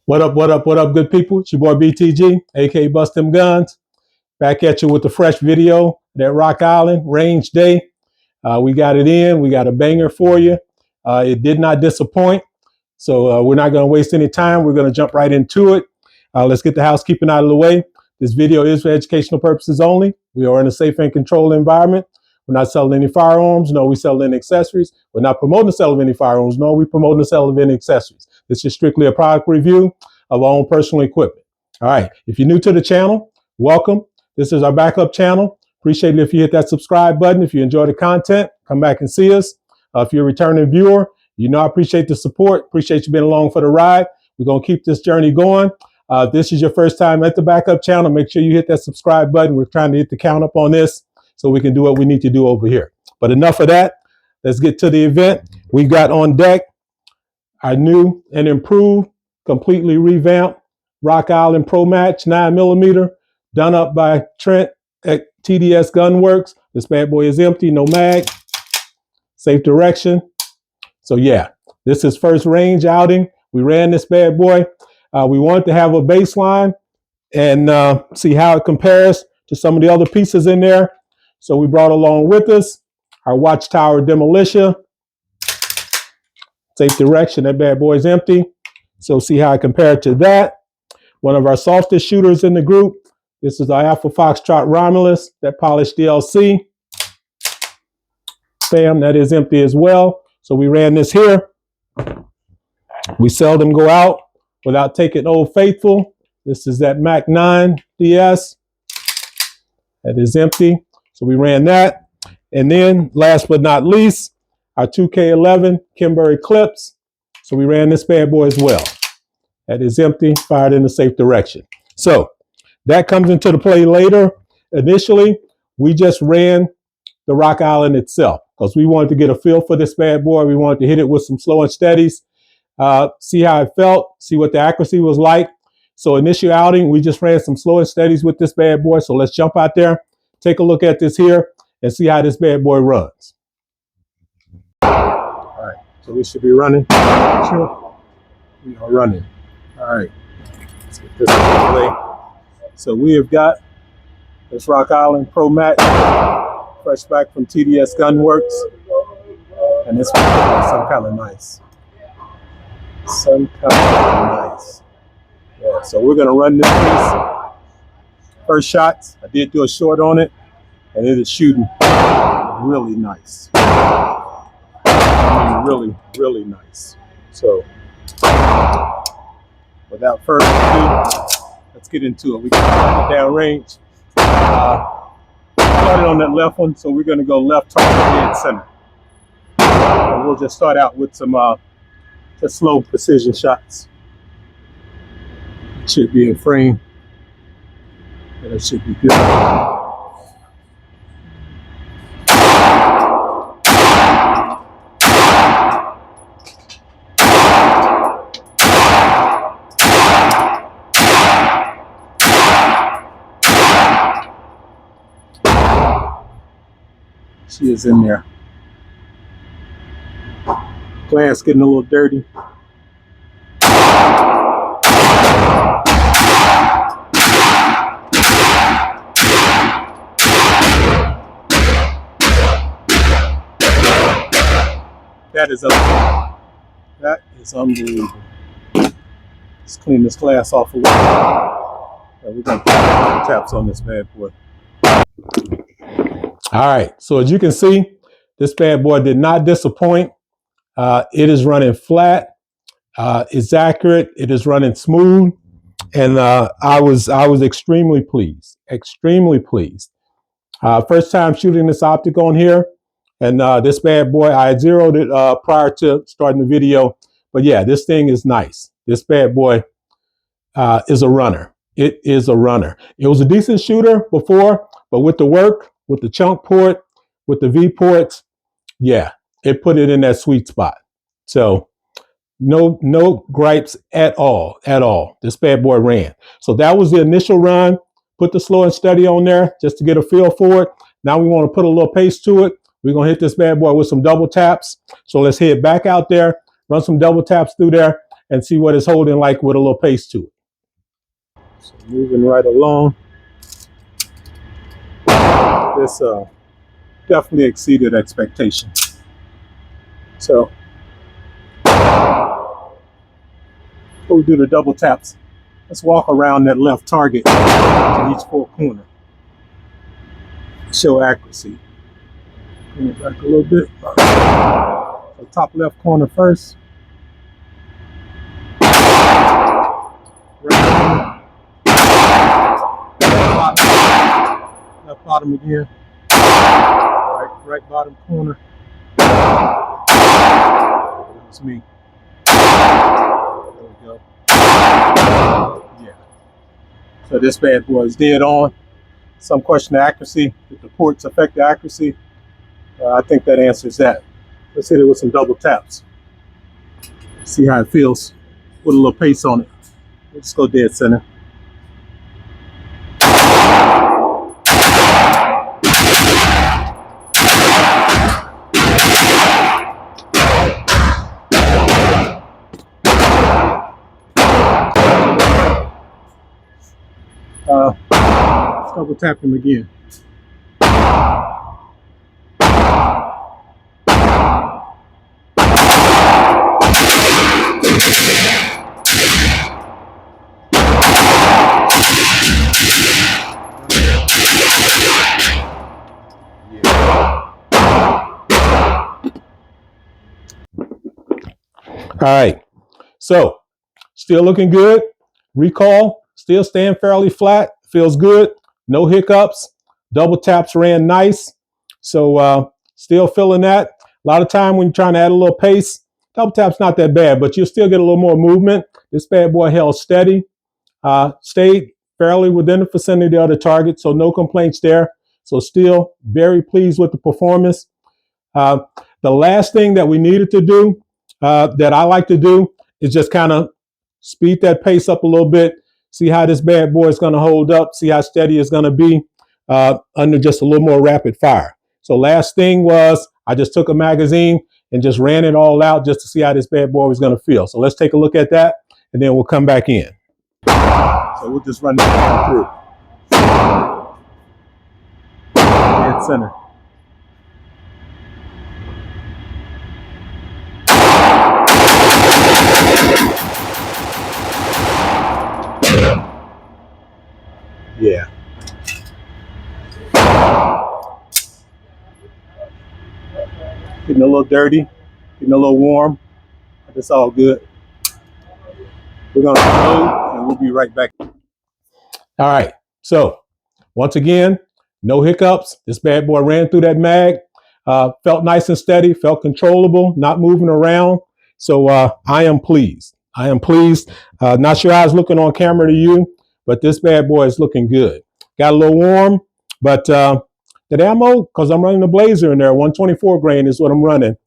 What up, what up, what up, good people? It's your boy BTG, aka Bust Them Guns. Back at you with a fresh video. That Rock Island range day. We got it in. We got a banger for you. It did not disappoint. So we're not going to waste any time. We're going to jump right into it. Let's get the housekeeping out of the way. This video is for educational purposes only. We are in a safe and controlled environment. We're not selling any firearms. No, we sell any accessories. We're not promoting the sale of any firearms. No, we're promoting the sale of any accessories. This is strictly a product review of our own personal equipment. All right. If you're new to the channel, welcome. This is our backup channel. Appreciate it if you hit that subscribe button. If you enjoy the content, come back and see us. If you're a returning viewer, you know I appreciate the support. Appreciate you being along for the ride. We're going to keep this journey going. If this is your first time at the backup channel, make sure you hit that subscribe button. We're trying to hit the count up on this so we can do what we need to do over here. But enough of that. Let's get to the event. We got on deck our new and improved, completely revamped Rock Island Pro Match 9mm, done up by Trent at TDS Gunworks. This bad boy is empty, no mag, safe direction. So yeah, this is first range outing. We ran this bad boy. We wanted to have a baseline and see how it compares to some of the other pieces in there. So we brought along with us our Watchtower Demolition. Safe direction, that bad boy is empty. So see how I compare it to that. One of our softest shooters in the group. This is our Alpha Foxtrot Romulus, that polished DLC. Bam, that is empty as well. So we ran this here. We seldom go out without taking Old Faithful. This is that Mac 9 DS. That is empty. So we ran that. And then last but not least, our 2K11 Kimberly Clips. So we ran this bad boy as well. That is empty, fired in the safe direction. So that comes into the play later. Initially, we just ran the Rock Island itself because we wanted to get a feel for this bad boy. We wanted to hit it with some slow and steadies, see how it felt, see what the accuracy was like. So initial outing, we just ran some slow and steadies with this bad boy. So let's jump out there, take a look at this here and see how this bad boy runs. All right, so we should be running. Sure. We are running. All right, let's get this out of the way. So we have got this Rock Island Pro Match, fresh back from TDS Gunworks. And this one is some kind of nice. Some kind of nice. Yeah, so we're gonna run this piece. First shots, I did do a short on it, and it is shooting really nice. I mean, really, really nice. So without further ado, let's get into it. We got it down range. Started on that left one, so we're going to go left target dead center. And we'll just start out with some just slow precision shots. It should be in frame, and it should be good. She is in there. Glass getting a little dirty. That is unbelievable. That is unbelievable. Let's clean this glass off a little bit. We're going to put taps on this bad boy. All right, so as you can see, this bad boy did not disappoint. It is running flat. It's accurate. It is running smooth, and I was extremely pleased. Extremely pleased. First time shooting this optic on here, and this bad boy I had zeroed it prior to starting the video. But yeah, this thing is nice. This bad boy is a runner. It is a runner. It was a decent shooter before, but with the work, with the chunk port, with the V ports, yeah, it put it in that sweet spot. So no gripes at all. This bad boy ran. So that was the initial run. Put the slow and steady on there just to get a feel for it. Now we want to put a little pace to it. We're going to hit this bad boy with some double taps. So let's head back out there, run some double taps through there, and see what it's holding like with a little pace to it. So moving right along. This definitely exceeded expectations. So we'll do the double taps. Let's walk around that left target to each four corner. Show accuracy. Bring it back a little bit. So top left corner first. Right bottom. Left bottom again. Right bottom corner. That's me. There we go. Yeah. So this bad boy is dead on. Some question of accuracy. Did the ports affect the accuracy? I think that answers that. Let's hit it with some double taps. See how it feels with a little pace on it. Let's go dead center. Let's double tap him again. All right, so still looking good. Recall, still staying fairly flat. Feels good. No hiccups. Double taps ran nice. So still feeling that. A lot of time when you're trying to add a little pace, double tap's not that bad, but you'll still get a little more movement. This bad boy held steady. Stayed fairly within the vicinity of the target, so no complaints there. So still very pleased with the performance. The last thing that we needed to do, that I like to do, is just kind of speed that pace up a little bit, see how this bad boy is going to hold up, see how steady it's going to be under just a little more rapid fire. So last thing was I just took a magazine and just ran it all out just to see how this bad boy was going to feel. So let's take a look at that, and then we'll come back in. So we'll just run that through. Dead center. Yeah. Getting a little dirty, getting a little warm, but it's all good. We're gonna load and we'll be right back. All right, so once again, no hiccups. This bad boy ran through that mag, felt nice and steady, felt controllable, not moving around. So I am pleased. I am pleased. Not sure how it's looking on camera to you, but this bad boy is looking good. Got a little warm, but the ammo, because I'm running the Blazer in there, 124 grain is what I'm running.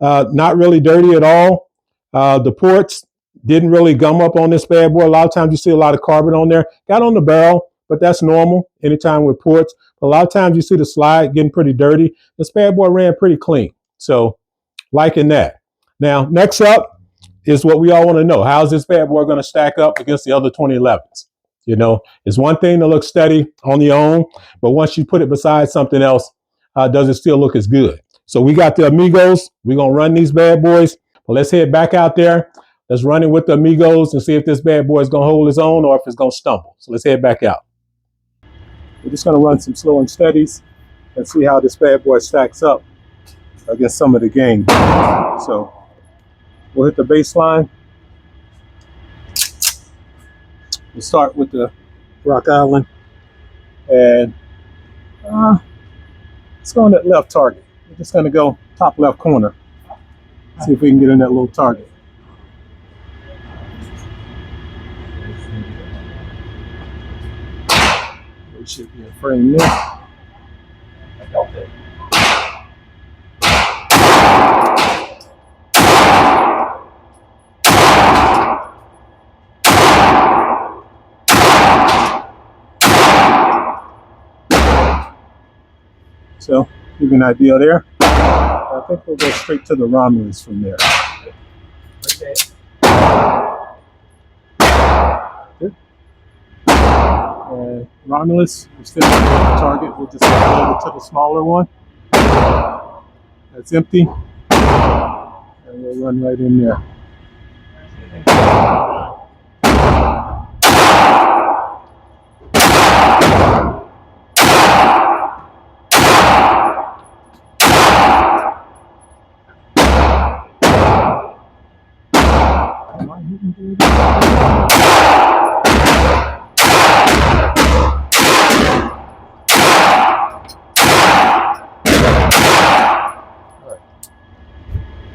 Not really dirty at all. The ports didn't really gum up on this bad boy. A lot of times you see a lot of carbon on there. Got on the barrel, but that's normal anytime with ports. But a lot of times you see the slide getting pretty dirty. This bad boy ran pretty clean. So liking that. Now, next up is what we all want to know. How's this bad boy going to stack up against the other 2011s? You know, it's one thing to look steady on your own, but once you put it beside something else, does it still look as good? So we got the Amigos. We're going to run these bad boys. But let's head back out there. Let's run it with the Amigos and see if this bad boy is going to hold his own or if it's going to stumble. So let's head back out. We're just going to run some slow and steadies and see how this bad boy stacks up against some of the game. So we'll hit the baseline. We'll start with the Rock Island, and let's go on that left target. We're just going to go top left corner. See if we can get in that little target. We should be in frame there. So, give you an idea there. I think we'll go straight to the Romulans from there. Okay. Good. And Romulus, we're still on the target. We'll just go over to the smaller one. That's empty. And we'll run right in there.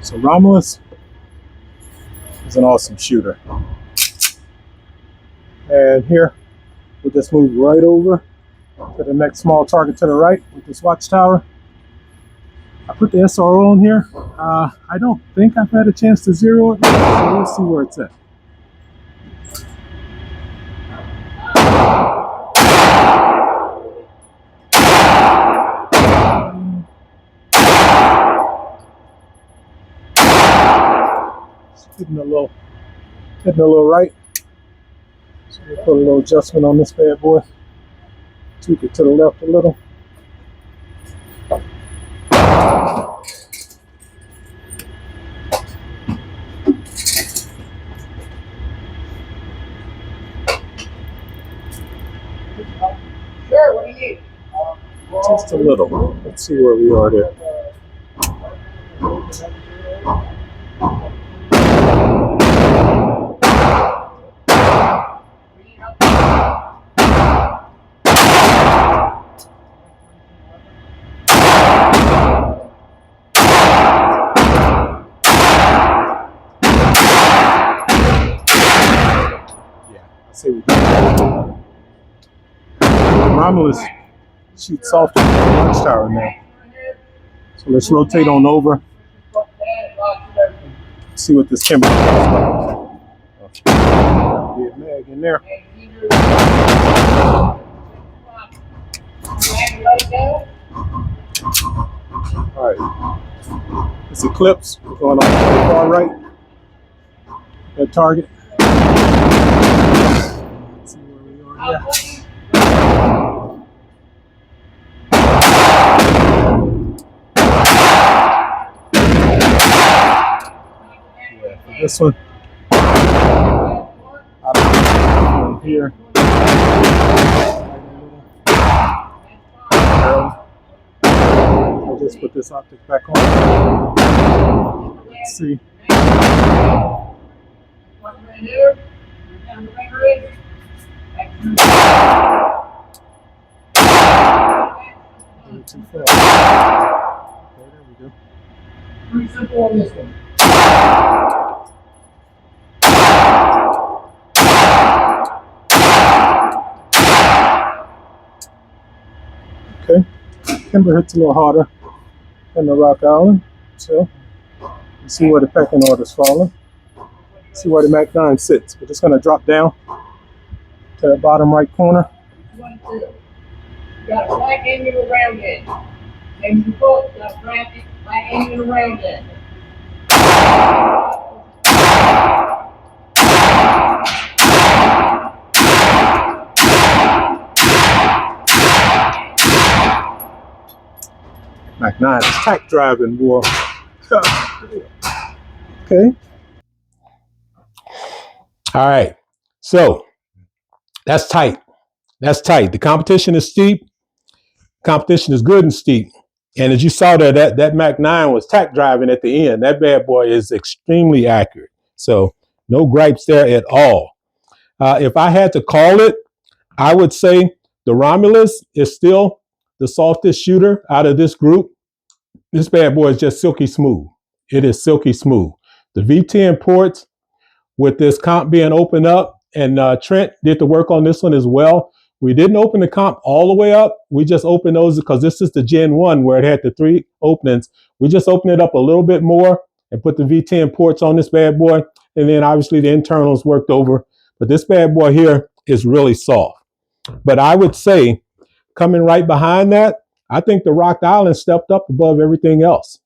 So Romulus is an awesome shooter. And here, we'll just move right over to the next small target to the right with this watchtower. I put the SRO on here. I don't think I've had a chance to zero it, so we'll see where it's at. Hitting a little right. So we'll put a little adjustment on this bad boy. Tweak it to the left a little. Sure, what do you need? Just a little. Let's see where we are there. See what Romulus shoots soft on the watchtower now. So let's rotate on over. See what this timber is. Get mag in there. Alright. This Eclipse going on the far right. That target. Let's see where we are here. Yeah, for this one, I'm here. I'll just put this optic back on. Let's see. Too fast. Okay, there we go. Pretty simple on this one. Okay, timber hits a little harder than the Rock Island, so you see where the pecking order's falling. See where the Mac 9 sits. We're just going to drop down to the bottom right corner. You got a black angle around it. Maybe you both got a black angle around it. Mac 9 is tack driving, boy. Okay. All right. So that's tight. That's tight. The competition is steep. Competition is good and steep. And as you saw there, that Mac 9 was tack driving at the end. That bad boy is extremely accurate. So no gripes there at all. If I had to call it, I would say the Romulus is still the softest shooter out of this group. This bad boy is just silky smooth. It is silky smooth. The V10 ports with this comp being opened up, and Trent did the work on this one as well. We didn't open the comp all the way up. We just opened those because this is the Gen 1 where it had the 3 openings. We just opened it up a little bit more and put the V10 ports on this bad boy. And then obviously the internals worked over. But this bad boy here is really soft. But I would say coming right behind that, I think the Rock Island stepped up above everything else.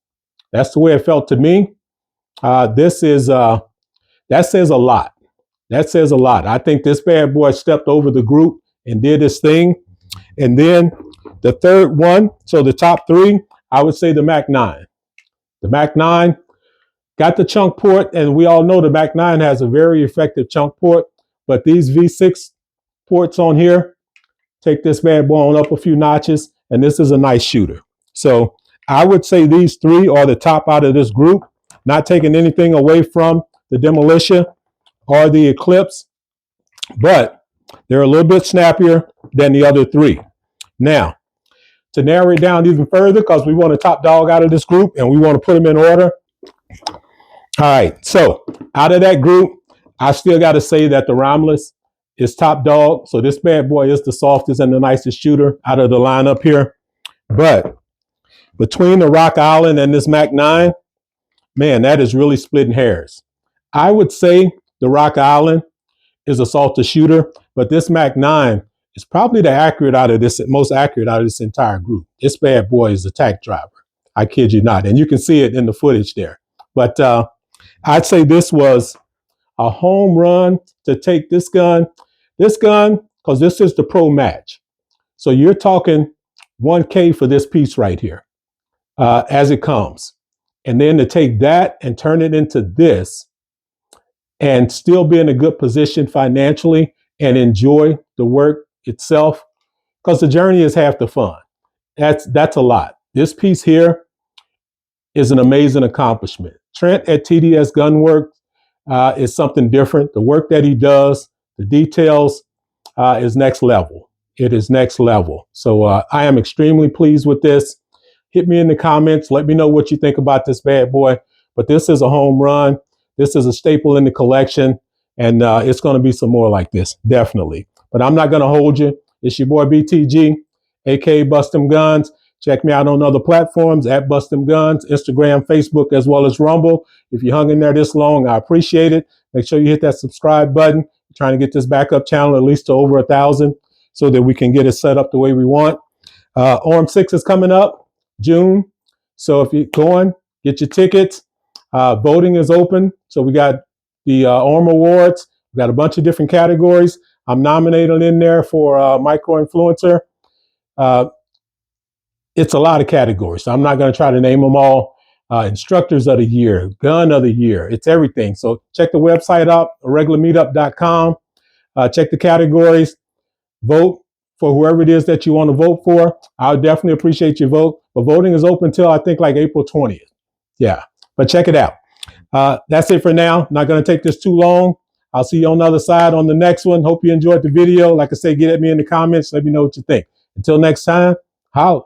That's the way it felt to me. That says a lot. That says a lot. I think this bad boy stepped over the group and did his thing. And then the third one, so the top three, I would say the Mac 9. The Mac 9 got the chunk port, and we all know the Mac 9 has a very effective chunk port, but these V6 ports on here take this bad boy on up a few notches, and this is a nice shooter. So I would say these three are the top out of this group, not taking anything away from the Demolition or the Eclipse, but they're a little bit snappier than the other three. Now, to narrow it down even further, because we want a top dog out of this group and we want to put them in order. All right, so out of that group, I still got to say that the Romulus is top dog. So this bad boy is the softest and the nicest shooter out of the lineup here. But between the Rock Island and this Mac 9, man, that is really splitting hairs. I would say the Rock Island is a softer shooter, but this Mac 9 is probably the most accurate out of this entire group. This bad boy is a tack driver. I kid you not. And you can see it in the footage there. But I'd say this was a home run to take this gun, because this is the pro match. So you're talking 1K for this piece right here as it comes. And then to take that and turn it into this and still be in a good position financially and enjoy the work itself, because the journey is half the fun. That's a lot. This piece here is an amazing accomplishment. Trent at TDS Gunworks is something different. The work that he does, the details is next level. It is next level. So I am extremely pleased with this. Hit me in the comments. Let me know what you think about this bad boy. But this is a home run. This is a staple in the collection. And it's going to be some more like this, definitely. But I'm not going to hold you. It's your boy BTG, aka Bust Them Guns. Check me out on other platforms at Bust Them Guns, Instagram, Facebook, as well as Rumble. If you hung in there this long, I appreciate it. Make sure you hit that subscribe button. I'm trying to get this backup channel at least to over 1,000 so that we can get it set up the way we want. Orm 6 is coming up, June. So if you're going, get your tickets. Voting is open. So we got the Orm Awards. We got a bunch of different categories. I'm nominated in there for micro influencer. It's a lot of categories. So I'm not going to try to name them all. Instructors of the year, gun of the year. It's everything. So check the website out, regularmeetup.com. Check the categories. Vote for whoever it is that you want to vote for. I would definitely appreciate your vote. But voting is open till I think like April 20th. Yeah, but check it out. That's it for now. Not going to take this too long. I'll see you on the other side on the next one. Hope you enjoyed the video. Like I say, get at me in the comments. Let me know what you think. Until next time, holla.